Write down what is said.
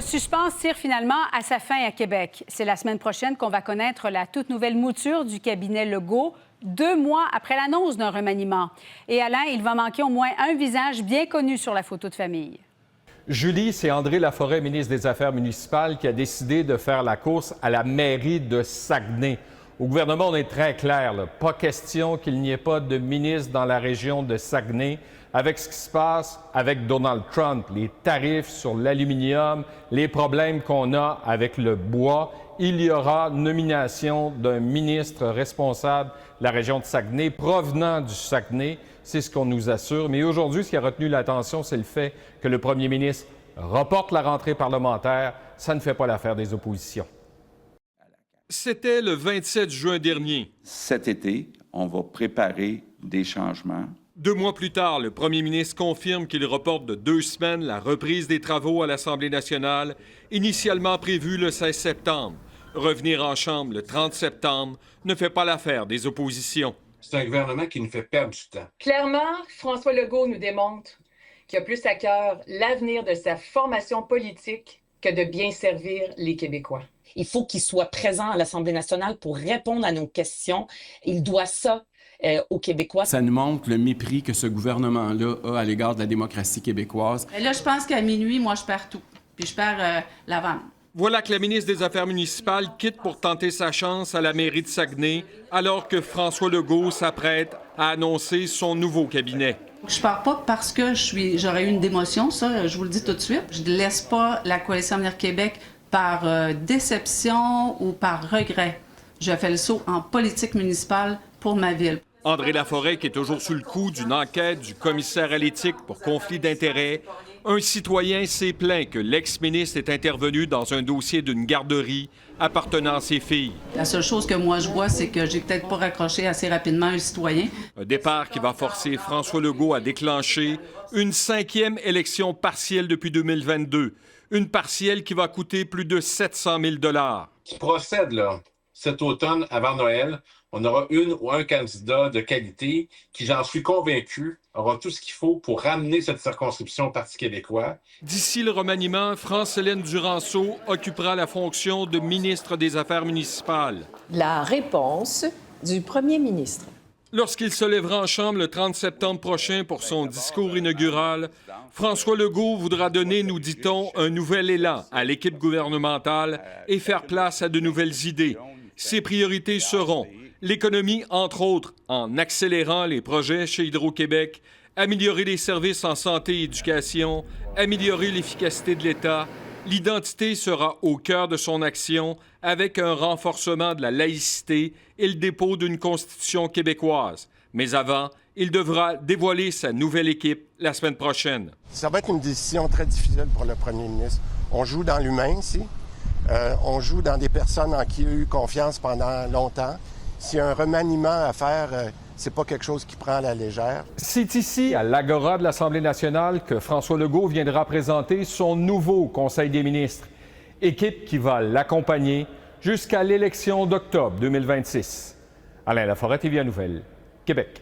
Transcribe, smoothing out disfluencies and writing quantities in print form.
suspense tire finalement à sa fin à Québec. C'est la semaine prochaine qu'on va connaître la toute nouvelle mouture du cabinet Legault, 2 mois après l'annonce d'un remaniement. Et Alain, il va manquer au moins un visage bien connu sur la photo de famille. Julie, c'est André Laforêt, ministre des Affaires municipales, qui a décidé de faire la course à la mairie de Saguenay. Au gouvernement, on est très clair, là. Pas question qu'il n'y ait pas de ministre dans la région de Saguenay. Avec ce qui se passe avec Donald Trump, les tarifs sur l'aluminium, les problèmes qu'on a avec le bois, il y aura nomination d'un ministre responsable de la région de Saguenay, provenant du Saguenay. C'est ce qu'on nous assure. Mais aujourd'hui, ce qui a retenu l'attention, c'est le fait que le premier ministre reporte la rentrée parlementaire. Ça ne fait pas l'affaire des oppositions. C'était le 27 juin dernier. Cet été, on va préparer des changements. 2 mois plus tard, le premier ministre confirme qu'il reporte de 2 semaines la reprise des travaux à l'Assemblée nationale, initialement prévue le 16 septembre. Revenir en Chambre le 30 septembre ne fait pas l'affaire des oppositions. C'est un gouvernement qui nous fait perdre du temps. Clairement, François Legault nous démontre qu'il a plus à cœur l'avenir de sa formation politique que de bien servir les Québécois. Il faut qu'il soit présent à l'Assemblée nationale pour répondre à nos questions. Il doit ça aux Québécois. Ça nous montre le mépris que ce gouvernement-là a à l'égard de la démocratie québécoise. Et là, je pense qu'à minuit, moi, je perds tout. Puis je perds la vente. Voilà que la ministre des Affaires municipales quitte pour tenter sa chance à la mairie de Saguenay, alors que François Legault s'apprête à annoncer son nouveau cabinet. Je pars pas parce que j'aurais eu une démotion, ça, je vous le dis tout de suite. Je ne laisse pas la Coalition Avenir Québec par déception ou par regret. Je fais le saut en politique municipale pour ma ville. André Laforêt, qui est toujours sous le coup d'une enquête du commissaire à l'éthique pour conflit d'intérêts, un citoyen s'est plaint que l'ex-ministre est intervenu dans un dossier d'une garderie appartenant à ses filles. La seule chose que moi je vois, c'est que j'ai peut-être pas raccroché assez rapidement un citoyen. Un départ qui va forcer François Legault à déclencher une 5e élection partielle depuis 2022. Une partielle qui va coûter plus de 700 000 $. Qui procède, là, cet automne, avant Noël, on aura une ou un candidat de qualité qui, j'en suis convaincu, aura tout ce qu'il faut pour ramener cette circonscription au Parti québécois. D'ici le remaniement, France-Hélène Duranceau occupera la fonction de ministre des Affaires municipales. La réponse du premier ministre. Lorsqu'il se lèvera en Chambre le 30 septembre prochain pour son discours inaugural, François Legault voudra donner, nous dit-on, un nouvel élan à l'équipe gouvernementale et faire place à de nouvelles idées. Ses priorités seront l'économie, entre autres, en accélérant les projets chez Hydro-Québec, améliorer les services en santé et éducation, améliorer l'efficacité de l'État. L'identité sera au cœur de son action avec un renforcement de la laïcité et le dépôt d'une constitution québécoise. Mais avant, il devra dévoiler sa nouvelle équipe la semaine prochaine. Ça va être une décision très difficile pour le premier ministre. On joue dans l'humain ici. On joue dans des personnes en qui il a eu confiance pendant longtemps. S'il y a un remaniement à faire, c'est pas quelque chose qui prend à la légère. C'est ici, à l'Agora de l'Assemblée nationale, que François Legault viendra présenter son nouveau Conseil des ministres. Équipe qui va l'accompagner jusqu'à l'élection d'octobre 2026. Alain Laforêt, TVA Nouvelles, Québec.